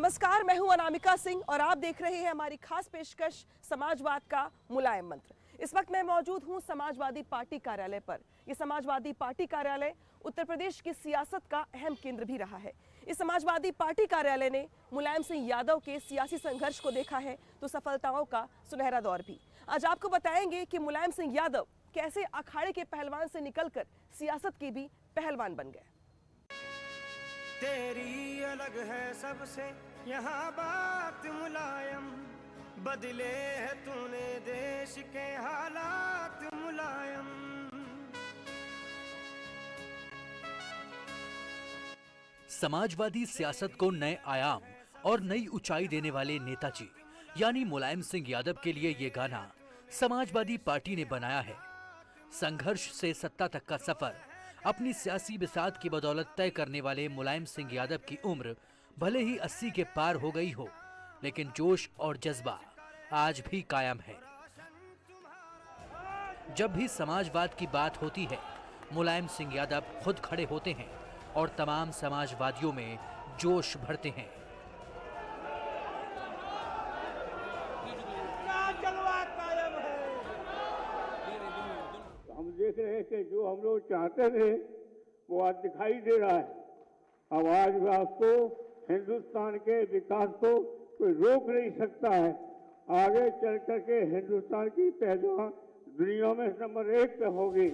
नमस्कार, मैं हूं अनामिका सिंह और आप देख रहे हैं हमारी खास पेशकश समाजवाद का मुलायम मंत्र। इस वक्त मैं मौजूद हूं समाजवादी पार्टी कार्यालय पर। यह समाजवादी पार्टी कार्यालय उत्तर प्रदेश की सियासत का अहम केंद्र भी रहा है। इस समाजवादी पार्टी कार्यालय ने मुलायम सिंह यादव के सियासी संघर्ष को देखा है तो सफलताओं का सुनहरा दौर भी। आज आपको बताएंगे कि मुलायम सिंह यादव कैसे अखाड़े के पहलवान से निकलकर सियासत के भी पहलवान बन गए। तेरी अलग है सबसे यहाँ बात मुलायम, बदले है तूने देश के हालात मुलायम। समाजवादी सियासत को नए आयाम और नई ऊंचाई देने वाले नेताजी यानी मुलायम सिंह यादव के लिए ये गाना समाजवादी पार्टी ने बनाया है। संघर्ष से सत्ता तक का सफर अपनी सियासी बिसात की बदौलत तय करने वाले मुलायम सिंह यादव की उम्र भले ही 80 के पार हो गई हो, लेकिन जोश और जज्बा आज भी कायम है। जब भी समाजवाद की बात होती है, मुलायम सिंह यादव खुद खड़े होते हैं और तमाम समाजवादियों में जोश भरते हैं। हम देख रहे हैं कि जो हम लोग चाहते थे वो आज दिखाई दे रहा है। अब आज आपको हिंदुस्तान के विकास को कोई रोक नहीं सकता है। आगे चल करके हिंदुस्तान की पहचान दुनिया में नंबर 1 पे होगी।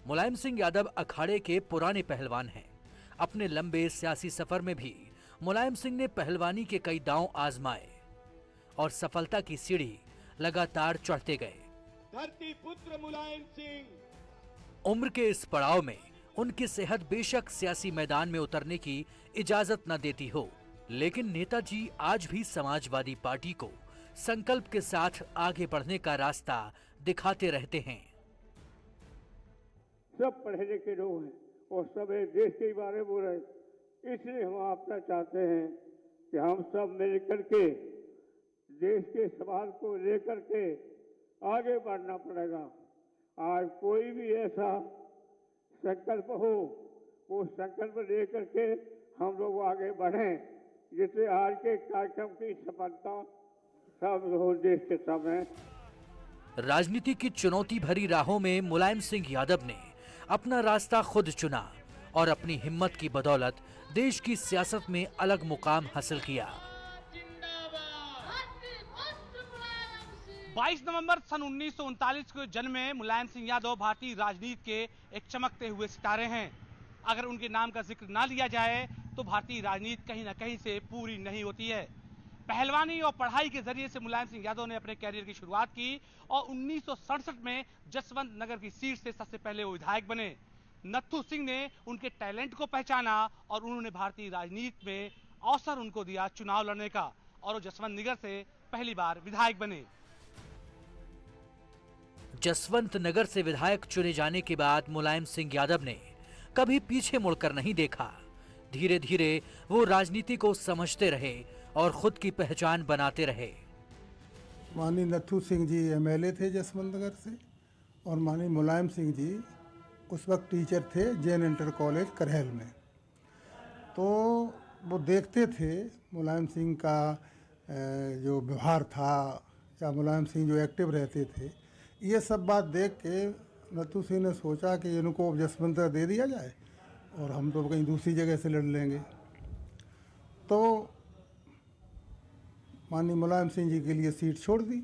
मुलायम सिंह यादव अखाड़े के पुराने पहलवान हैं। अपने लंबे सियासी सफर में भी मुलायम सिंह ने पहलवानी के कई दांव आजमाए और सफलता की सीढ़ी लगातार चढ़ते गए। धरती पुत्र मुलायम सिंह। उम्र के इस पड़ाव में उनकी सेहत बेशक सियासी मैदान में उतरने की इजाजत न देती हो, लेकिन नेताजी आज भी समाजवादी पार्टी को संकल्प के साथ आगे बढ़ने का रास्ता दिखाते रहते हैं। सब पढ़े लिखे लोग हैं और सब देश के बारे में बोल रहे हैं। इसलिए हम आपका चाहते हैं कि हम सब मिलकर के देश के सवाल को लेकर के आगे बढ़ना पड़ेगा। आज कोई भी ऐसा संकल्प हो, वो संकल्प लेकर के हम लोग आगे बढ़ें, जिससे आज के कार्यक्रम की सफलता सब हो देश के सामने। राजनीति की चुनौती भरी राहों में मुलायम सिंह यादव ने अपना रास्ता खुद चुना और अपनी हिम्मत की बदौलत देश की सियासत में अलग मुकाम हासिल किया। 22 नवंबर सन 1939 को जन्मे मुलायम सिंह यादव भारतीय राजनीति के एक चमकते हुए सितारे हैं। अगर उनके नाम का जिक्र ना लिया जाए तो भारतीय राजनीति कहीं ना कहीं से पूरी नहीं होती है। पहलवानी और पढ़ाई के जरिए से मुलायम सिंह यादव ने अपने कैरियर की शुरुआत की और 1967 में जसवंत नगर की सीट से सबसे पहले वो विधायक बने। नत्थू सिंह ने उनके टैलेंट को पहचाना और उन्होंने भारतीय राजनीति में अवसर उनको दिया चुनाव लड़ने का और वो जसवंत नगर से पहली बार विधायक बने। जसवंत नगर से विधायक चुने जाने के बाद मुलायम सिंह यादव ने कभी पीछे मुड़कर नहीं देखा। धीरे धीरे वो राजनीति को समझते रहे और खुद की पहचान बनाते रहे। माननीय नत्थू सिंह जी एमएलए थे जसवंत नगर से और माननीय मुलायम सिंह जी उस वक्त टीचर थे जैन इंटर कॉलेज करहल में। तो वो देखते थे मुलायम सिंह का जो व्यवहार था या मुलायम सिंह जो एक्टिव रहते थे, ये सब बात देख के नत्थू सिंह ने सोचा कि इनको जसवंत नगर दे दिया जाए और हम तो कहीं दूसरी जगह से लड़ लेंगे। तो माननीय मुलायम सिंह जी के लिए सीट छोड़ दी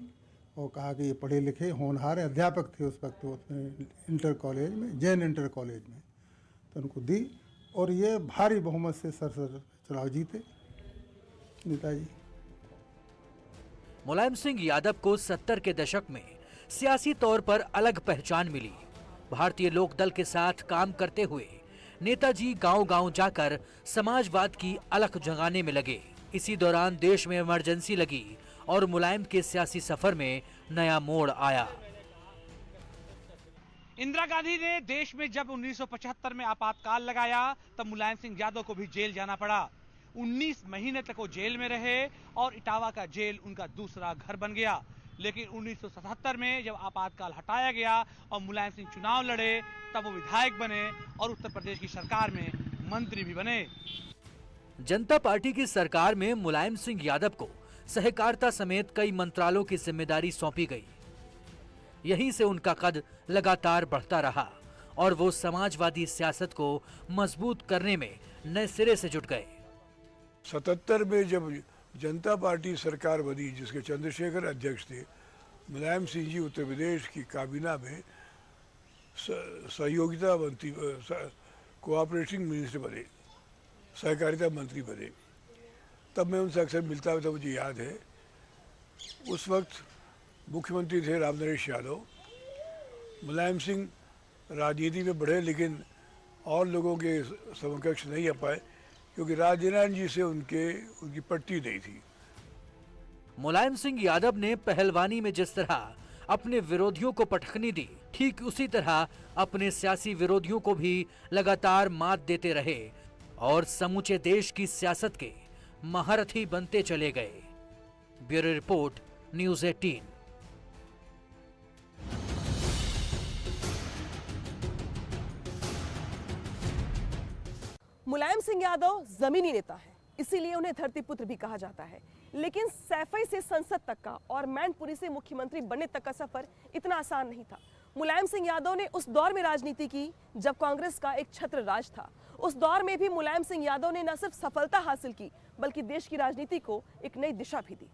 और कहा कि ये पढ़े लिखे होनहार अध्यापक थे उस वक्त उसमें इंटर कॉलेज में, जैन इंटर कॉलेज में, तो उनको दी और ये भारी बहुमत से सर चुनाव जीते नेताजी। मुलायम सिंह यादव को 70 के दशक में सियासी तौर पर अलग पहचान मिली। भारतीय लोकदल के साथ काम करते हुए नेताजी गांव-गांव जाकर समाजवाद की अलख जगाने में लगे। इसी दौरान देश में इमरजेंसी लगी और मुलायम के सियासी सफर में नया मोड़ आया। इंदिरा गांधी ने देश में जब 1975 में आपातकाल लगाया तब मुलायम सिंह यादव को भी जेल जाना पड़ा। 19 महीने तक वो जेल में रहे और इटावा का जेल उनका दूसरा घर बन गया। लेकिन 1977 में जब आपातकाल हटाया गया और मुलायम सिंह चुनाव लड़े तब वो विधायक बने और उत्तर प्रदेश की सरकार में मंत्री भी बने। जनता पार्टी की सरकार में मुलायम सिंह यादव को सहकारिता समेत कई मंत्रालयों की जिम्मेदारी सौंपी गई। यहीं से उनका कद लगातार बढ़ता रहा और वो समाजवादी सियासत को मजबूत करने में नए सिरे से जुट गए। 77 में जब जनता पार्टी सरकार बनी, जिसके चंद्रशेखर अध्यक्ष थे, मुलायम सिंह जी उत्तर प्रदेश की काबीना में सहयोगिता मंत्री, कोऑपरेटिंग मिनिस्टर बने, सहकारिता मंत्री बने। तब मैं उनसे अक्सर मिलता था, मुझे याद है। उस वक्त मुख्यमंत्री थे राम नरेश यादव। मुलायम सिंह राजनीति में बढ़े, लेकिन और लोगों के समकक्ष नहीं आ पाए, क्योंकि राजनारायण जी से उनकी पट्टी नहीं थी। मुलायम सिंह यादव ने पहलवानी में जिस तरह अपने विरोधियों को पटखनी दी, ठीक उसी तरह अपने सियासी विरोधियों को भी लगातार मात देते रहे और समूचे देश की सियासत के महारथी बनते चले गए। Bureau report, news 18। Mulayam Singh Yadav जमीनी नेता है, इसीलिए उन्हें धरती पुत्र भी कहा जाता है। लेकिन सैफई से संसद तक का और मैनपुरी से मुख्यमंत्री बनने तक का सफर इतना आसान नहीं था। मुलायम सिंह यादव ने उस दौर में राजनीति की जब कांग्रेस का एक छत्र राज था। उस दौर में भी मुलायम सिंह यादव ने न सिर्फ सफलता हासिल की, बल्कि देश की राजनीति को एक नई दिशा भी दी।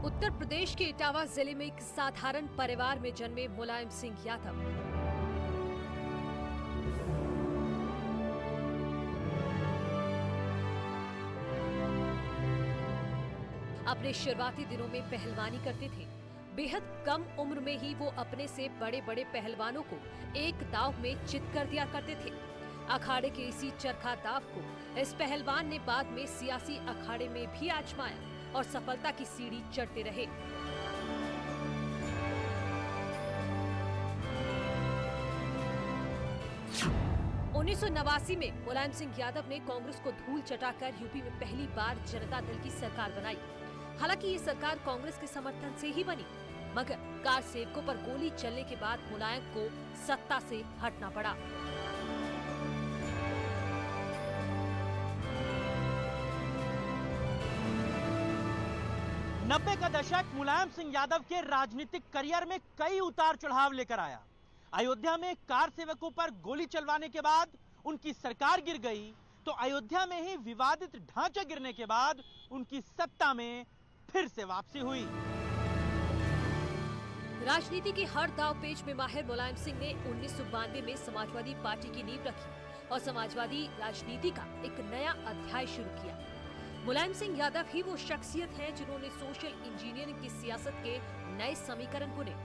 उत्तर प्रदेश के इटावा जिले में एक साधारण परिवार में जन्मे मुलायम सिंह यादव अपने शुरुआती दिनों में पहलवानी करते थे। बेहद कम उम्र में ही वो अपने से बड़े बड़े पहलवानों को एक दाव में चित कर दिया करते थे। अखाड़े के इसी चरखा दाव को इस पहलवान ने बाद में सियासी अखाड़े में भी आजमाया और सफलता की सीढ़ी चढ़ते रहे। उन्नीस 1989 में मुलायम सिंह यादव ने कांग्रेस को धूल चटाकर यूपी में पहली बार जनता दल की सरकार बनाई। हालांकि ये सरकार कांग्रेस के समर्थन से ही बनी, मगर कार सेवकों पर गोली चलने के बाद मुलायम को सत्ता से हटना पड़ा। नब्बे का दशक मुलायम सिंह यादव के राजनीतिक करियर में कई उतार चढ़ाव लेकर आया। अयोध्या में कार सेवकों पर गोली चलवाने के बाद उनकी सरकार गिर गई, तो अयोध्या में ही विवादित ढांचा गिरने के बाद उनकी सत्ता में फिर से वापसी हुई। राजनीति के हर दांवपेच में माहिर मुलायम सिंह ने 1992 में समाजवादी पार्टी की नींव रखी और समाजवादी राजनीति का एक नया अध्याय शुरू किया। मुलायम सिंह यादव ही वो शख्सियत है जिन्होंने सोशल इंजीनियरिंग की सियासत के नए समीकरण बुने।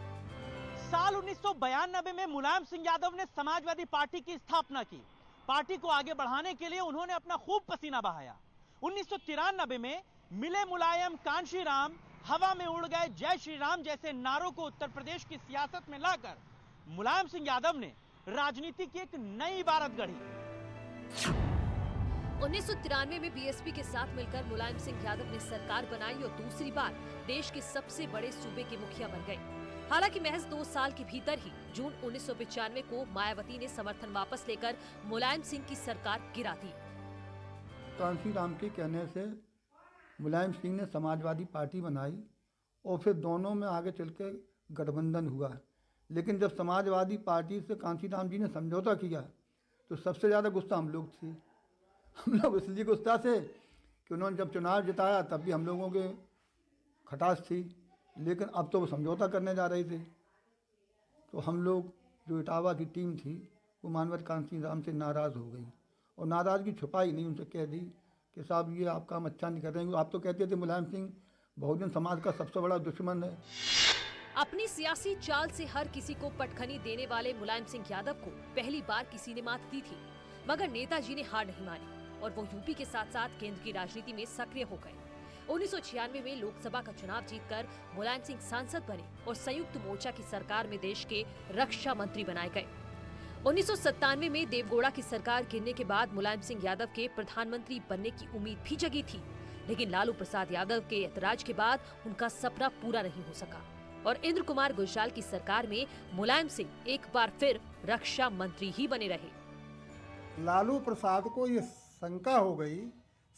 साल 1992 में मुलायम सिंह यादव ने समाजवादी पार्टी की स्थापना की। पार्टी को आगे बढ़ाने के लिए उन्होंने अपना खूब पसीना बहाया। 1993 में मिले मुलायम कांशी राम, हवा में उड़ गए जय श्री राम जैसे नारों को उत्तर प्रदेश की सियासत में लाकर मुलायम सिंह यादव ने राजनीति की एक नई इबारत गढ़ी। 1993 में बीएसपी के साथ मिलकर मुलायम सिंह यादव ने सरकार बनाई और दूसरी बार देश के सबसे बड़े सूबे के मुखिया बन गए। हालांकि महज 2 साल के भीतर ही जून 1995 को मायावती ने समर्थन वापस लेकर मुलायम सिंह की सरकार गिरा दी। कांशी राम के कहने से मुलायम सिंह ने समाजवादी पार्टी बनाई और फिर दोनों में आगे चल के गठबंधन हुआ। लेकिन जब समाजवादी पार्टी से कांशी राम जी ने समझौता किया तो सबसे ज़्यादा गुस्सा हम लोग थे। हम लोग इसलिए गुस्सा थे कि उन्होंने जब चुनाव जिताया तब भी हम लोगों के खटास थी, लेकिन अब तो वो समझौता करने जा रहे थे। तो हम लोग जो इटावा की टीम थी वो मानवर कांशी राम से नाराज़ हो गई और नाराज़गी छुपाई नहीं, उनसे कह दी कि साहब ये आप काम अच्छा नहीं कर रहे हैं। आप तो कहते थे मुलायम सिंह बहुजन समाज का सबसे बड़ा दुश्मन है। अपनी सियासी चाल से हर किसी को पटखनी देने वाले मुलायम सिंह यादव को पहली बार किसी ने मात दी थी, मगर नेताजी ने हार नहीं मानी और वो यूपी के साथ साथ केंद्र की राजनीति में सक्रिय हो गए। 1996 में लोकसभा का चुनाव जीतकर मुलायम सिंह सांसद बने और संयुक्त मोर्चा की सरकार में देश के रक्षा मंत्री बनाए गए। 1997 में देवगौड़ा की सरकार गिरने के बाद मुलायम सिंह यादव के प्रधानमंत्री बनने की उम्मीद भी जगी थी, लेकिन लालू प्रसाद यादव के ऐतराज के बाद उनका सपना पूरा नहीं हो सका और इंद्र कुमार गुलजाल की सरकार में मुलायम सिंह एक बार फिर रक्षा मंत्री ही बने रहे। लालू प्रसाद को ये शंका हो गई,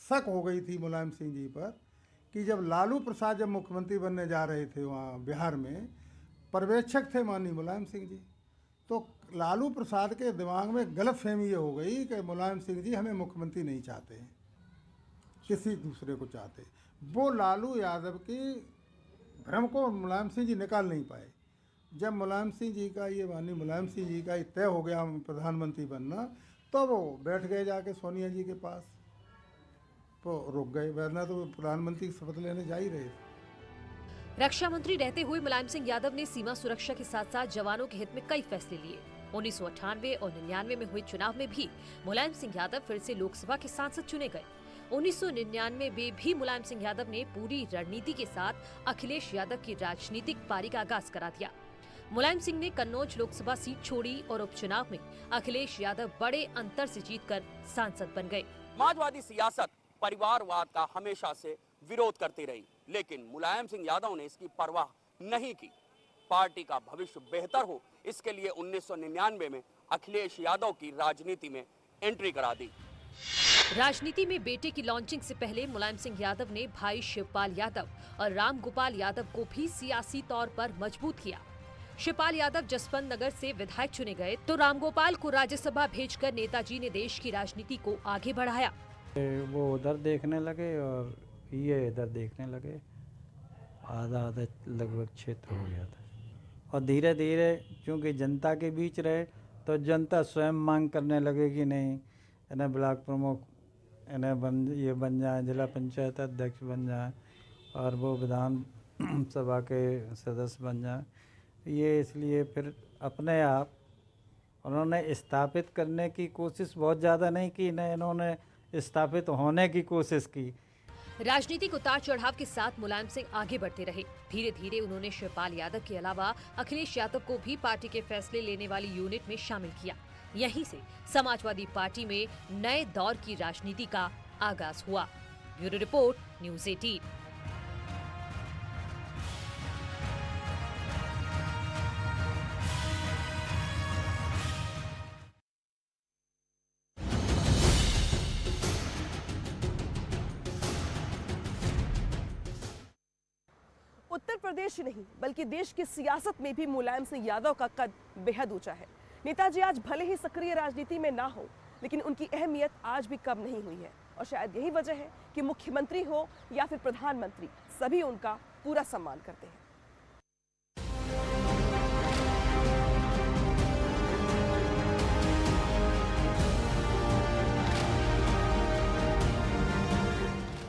शक हो गई थी मुलायम सिंह जी पर कि जब लालू प्रसाद जब मुख्यमंत्री बनने जा रहे थे वहाँ बिहार में, पर्यवेक्षक थे माननीय मुलायम सिंह जी, तो लालू प्रसाद के दिमाग में गलतफहमी ये हो गई कि मुलायम सिंह जी हमें मुख्यमंत्री नहीं चाहते हैं, किसी दूसरे को चाहते। वो लालू यादव की भ्रम को मुलायम सिंह जी निकाल नहीं पाए। जब मुलायम सिंह जी का ये माननीय मुलायम सिंह जी का ये तय हो गया प्रधानमंत्री बनना, तो वो बैठ गए जाके सोनिया जी के पास, तो रुक गए, वरना तो प्रधानमंत्री की शपथ लेने जा ही रहे थे। रक्षा मंत्री रहते हुए मुलायम सिंह यादव ने सीमा सुरक्षा के साथ साथ जवानों के हित में कई फैसले लिए। 1998 और 99 में हुए चुनाव में भी मुलायम सिंह यादव फिर से लोकसभा के सांसद चुने गए। 1999 में भी मुलायम सिंह यादव ने पूरी रणनीति के साथ अखिलेश यादव की राजनीतिक पारी का आगाज करा दिया। मुलायम सिंह ने कन्नौज लोकसभा सीट छोड़ी और उपचुनाव में अखिलेश यादव बड़े अंतर से जीतकर सांसद बन गए। समाजवादी सियासत परिवारवाद का हमेशा से विरोध करती रही, लेकिन मुलायम सिंह यादव ने इसकी परवाह नहीं की। पार्टी का भविष्य बेहतर हो, इसके लिए 1999 में अखिलेश यादव की राजनीति में एंट्री करा दी। राजनीति में बेटे की लॉन्चिंग से पहले मुलायम सिंह यादव ने भाई शिवपाल यादव और राम गोपाल यादव को भी सियासी तौर पर मजबूत किया। शिवपाल यादव जसवंत नगर से विधायक चुने गए तो राम गोपाल को राज्यसभा भेजकर नेताजी ने देश की राजनीति को आगे बढ़ाया। वो उधर देखने लगे और ये इधर देखने लगे, आधा आधा लगभग क्षेत्र हो गया था। और धीरे धीरे क्योंकि जनता के बीच रहे तो जनता स्वयं मांग करने लगे कि नहीं, इन्हें ब्लॉक प्रमुख इन्हें बन जाए, जिला पंचायत अध्यक्ष बन जाए और वो विधान सभा के सदस्य बन जाए। ये इसलिए फिर अपने आप उन्होंने स्थापित करने की कोशिश बहुत ज़्यादा नहीं की, न इन्होंने स्थापित होने की कोशिश की। राजनीतिक उतार चढ़ाव के साथ मुलायम सिंह आगे बढ़ते रहे। धीरे धीरे उन्होंने शिवपाल यादव के अलावा अखिलेश यादव को भी पार्टी के फैसले लेने वाली यूनिट में शामिल किया। यहीं से समाजवादी पार्टी में नए दौर की राजनीति का आगाज हुआ। Bureau report, news 18। Uttar Pradesh ही नहीं बल्कि देश की सियासत में भी मुलायम सिंह यादव का कद बेहद ऊंचा है। नेताजी आज भले ही सक्रिय राजनीति में ना हो, लेकिन उनकी अहमियत आज भी कम नहीं हुई है और शायद यही वजह है कि मुख्यमंत्री हो या फिर प्रधानमंत्री, सभी उनका पूरा सम्मान करते हैं।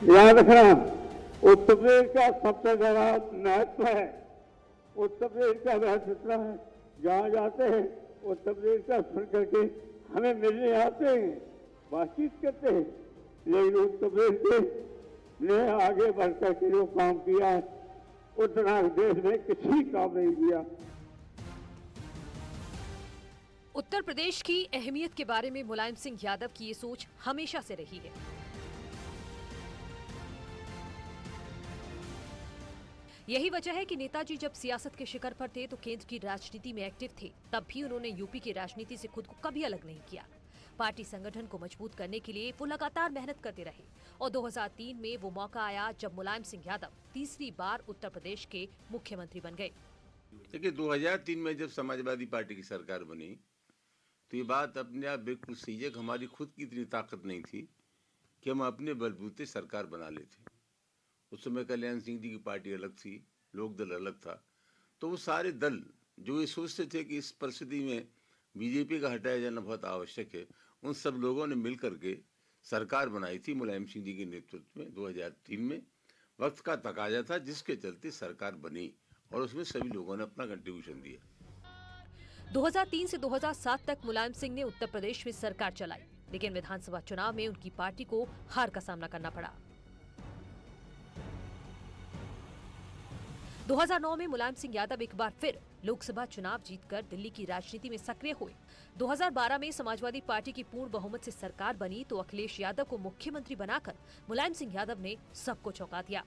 याद रखना, उत्तर प्रदेश का सबसे बड़ा महत्व है। उत्तर प्रदेश का महत्व इतना है, जहाँ जाते हैं उत्तर प्रदेश का सुन करके हमें मिलने आते हैं, बातचीत करते हैं, लेकिन उत्तर प्रदेश के ने आगे बढ़ करके जो काम किया है उतना देश में किसी काम नहीं किया। उत्तर प्रदेश की अहमियत के बारे में मुलायम सिंह यादव की ये सोच हमेशा से रही है। यही वजह है कि नेताजी जब सियासत के शिखर पर थे तो केंद्र की राजनीति में एक्टिव थे, तब भी उन्होंने यूपी की राजनीति से खुद को कभी अलग नहीं किया। पार्टी संगठन को मजबूत करने के लिए वो लगातार मेहनत करते रहे और 2003 में वो मौका आया जब मुलायम सिंह यादव तीसरी बार उत्तर प्रदेश के मुख्यमंत्री बन गए। देखिए, 2003 में जब समाजवादी पार्टी की सरकार बनी तो ये बात अपने आप बिल्कुल सही है कि हमारी खुद की इतनी ताकत नहीं थी कि हम अपने बलबूते सरकार बना लेते। उस समय कल्याण सिंह जी की पार्टी अलग थी, लोक दल अलग था, तो वो सारे दल जो ये सोचते थे कि इस परिस्थिति में बीजेपी का हटाया जाना बहुत आवश्यक है, उन सब लोगों ने मिल करके सरकार बनाई थी मुलायम सिंह जी के नेतृत्व में। 2003 में वक्त का तकाजा था, जिसके चलते सरकार बनी और उसमें सभी लोगों ने अपना कंट्रीब्यूशन दिया। 2003 से 2007 तक मुलायम सिंह ने उत्तर प्रदेश में सरकार चलाई, लेकिन विधानसभा चुनाव में उनकी पार्टी को हार का सामना करना पड़ा। 2009 में मुलायम सिंह यादव एक बार फिर लोकसभा चुनाव जीतकर दिल्ली की राजनीति में सक्रिय हुए। 2012 में समाजवादी पार्टी की पूर्ण बहुमत से सरकार बनी तो अखिलेश यादव को मुख्यमंत्री बनाकर मुलायम सिंह यादव ने सबको चौंका दिया।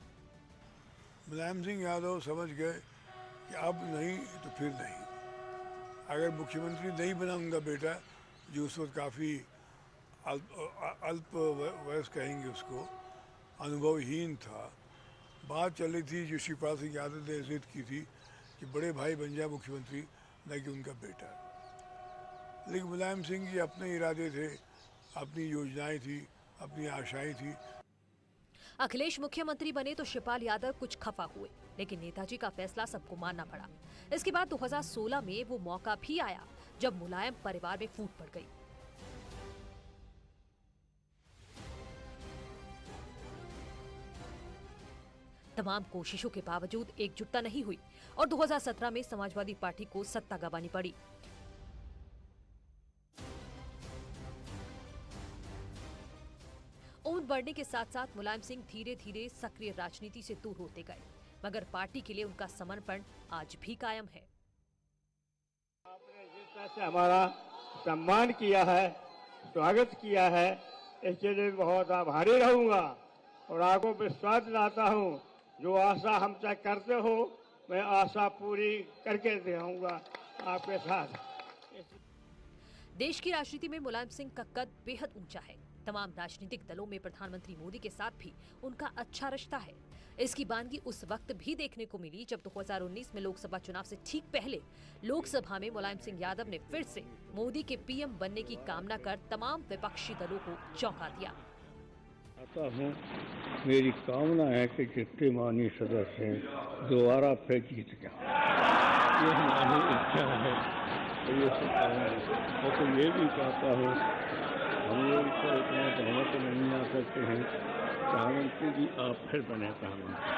मुलायम सिंह यादव समझ गए कि अब नहीं तो फिर नहीं। अगर मुख्यमंत्री नहीं बना उनका बेटा, जो उस वक्त काफ़ी अल्प वयस कहेंगे उसको, अनुभवहीन था, बात चल रही थी जो शिवपाल सिंह यादव ने जिद की थी कि बड़े भाई बन जाए मुख्यमंत्री, न कि उनका बेटा। लेकिन मुलायम सिंह जी अपने इरादे थे, अपनी योजनाएं थी, अपनी आशाएं थी। अखिलेश मुख्यमंत्री बने तो शिवपाल यादव कुछ खफा हुए, लेकिन नेताजी का फैसला सबको मानना पड़ा। इसके बाद 2016 में वो मौका भी आया जब मुलायम परिवार में फूट पड़ गई। तमाम कोशिशों के बावजूद एकजुटता नहीं हुई और 2017 में समाजवादी पार्टी को सत्ता गंवानी पड़ी। उम्र बढ़ने के साथ साथ मुलायम सिंह धीरे धीरे सक्रिय राजनीति से दूर होते गए, मगर पार्टी के लिए उनका समर्पण आज भी कायम है। आपने जिस तरह से हमारा सम्मान किया है, स्वागत किया है, इसके लिए बहुत आभारी रहूंगा और आपको विश्वास दिलाता हूं, जो आशा हमसे करते हो मैं आशा पूरी करके दिखाऊंगा आपके साथ। देश की राजनीति में मुलायम सिंह का कद बेहद ऊंचा है। तमाम राजनीतिक दलों में प्रधानमंत्री मोदी के साथ भी उनका अच्छा रिश्ता है। इसकी बानगी उस वक्त भी देखने को मिली जब 2019 में लोकसभा चुनाव से ठीक पहले लोकसभा में मुलायम सिंह यादव ने फिर से मोदी के पीएम बनने की कामना कर तमाम विपक्षी दलों को चौंका दिया। आता हूँ, मेरी कामना है कि जितने माननीय सदस्य हैं दोबारा फिर जीत जाए, ये हमारी इच्छा है। तो ये मैं तो ये भी चाहता हूँ, हम लोग तो इतना बहुमत नहीं आ सकते हैं, प्रधानमंत्री जी आप फिर बने प्रधानमंत्री।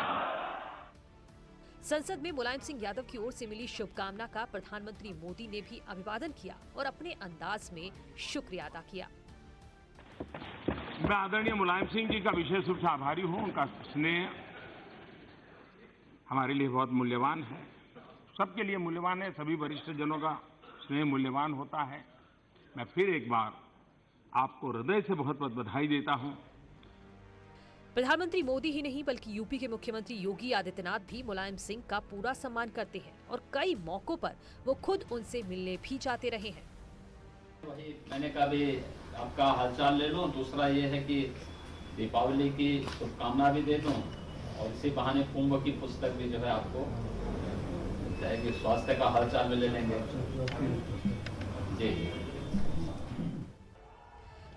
संसद में मुलायम सिंह यादव की ओर से मिली शुभकामना का प्रधानमंत्री मोदी ने भी अभिवादन किया और अपने अंदाज में शुक्रिया अदा किया। मैं आदरणीय मुलायम सिंह जी का विशेष रूप से आभारी हूं। उनका स्नेह हमारे लिए बहुत मूल्यवान है, सबके लिए मूल्यवान है। सभी वरिष्ठ जनों का स्नेह मूल्यवान होता है। मैं फिर एक बार आपको हृदय से बहुत बहुत बधाई देता हूं। प्रधानमंत्री मोदी ही नहीं बल्कि यूपी के मुख्यमंत्री योगी आदित्यनाथ भी मुलायम सिंह का पूरा सम्मान करते हैं और कई मौकों पर वो खुद उनसे मिलने भी जाते रहे हैं। वही मैंने कहा भी आपका हालचाल ले लूं, दूसरा ये है कि दीपावली की शुभकामना भी दे दूं और इसी बहाने कुंभ की पुस्तक भी जो है आपको जाएगी, स्वास्थ्य का हालचाल भी ले लेंगे। जी।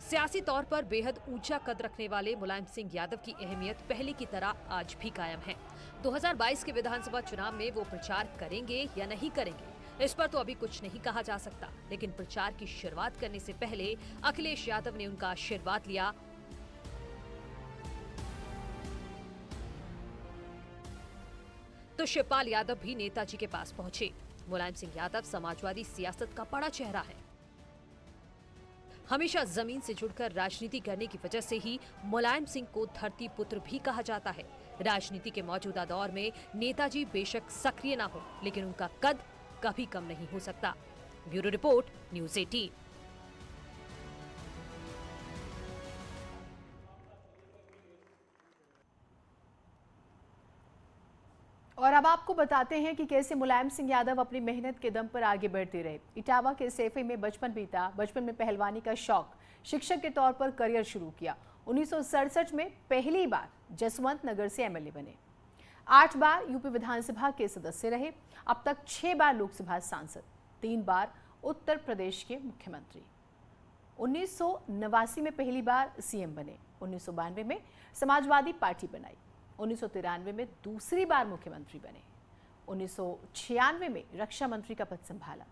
सियासी तौर पर बेहद ऊंचा कद रखने वाले मुलायम सिंह यादव की अहमियत पहले की तरह आज भी कायम है। 2022 के विधानसभा चुनाव में वो प्रचार करेंगे या नहीं करेंगे, इस पर तो अभी कुछ नहीं कहा जा सकता, लेकिन प्रचार की शुरुआत करने से पहले अखिलेश यादव ने उनका आशीर्वाद लिया। तो शिवपाल यादव भी नेताजी के पास पहुंचे। मुलायम सिंह यादव समाजवादी सियासत का बड़ा चेहरा है। हमेशा जमीन से जुड़कर राजनीति करने की वजह से ही मुलायम सिंह को धरती पुत्र भी कहा जाता है। राजनीति के मौजूदा दौर में नेताजी बेशक सक्रिय ना हो, लेकिन उनका कद कभी कम नहीं हो सकता। Bureau report, news 18। और अब आपको बताते हैं कि कैसे मुलायम सिंह यादव अपनी मेहनत के दम पर आगे बढ़ते रहे। इटावा के सेफे में बचपन बीता। बचपन में पहलवानी का शौक, शिक्षक के तौर पर करियर शुरू किया। 1967 में पहली बार जसवंत नगर से एमएलए बने। 8 बार यूपी विधानसभा के सदस्य रहे। अब तक 6 बार लोकसभा सांसद, 3 बार उत्तर प्रदेश के मुख्यमंत्री। 1989 में पहली बार सीएम बने। 1992 में समाजवादी पार्टी बनाई। 1993 में दूसरी बार मुख्यमंत्री बने। 1996 में रक्षा मंत्री का पद संभाला।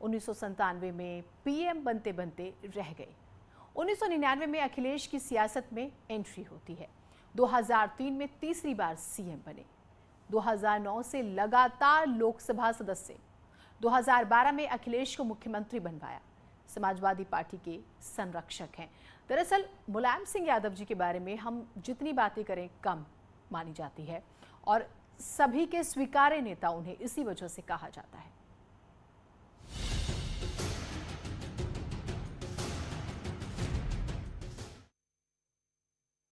1997 में पीएम बनते बनते रह गए। 1999 में अखिलेश की सियासत में एंट्री होती है। 2003 में तीसरी बार सीएम बने। 2009 से लगातार लोकसभा सदस्य। 2012 में अखिलेश को मुख्यमंत्री बनवाया। समाजवादी पार्टी के संरक्षक हैं। दरअसल मुलायम सिंह यादव जी के बारे में हम जितनी बातें करें कम मानी जाती है और सभी के स्वीकार्य नेता उन्हें इसी वजह से कहा जाता है।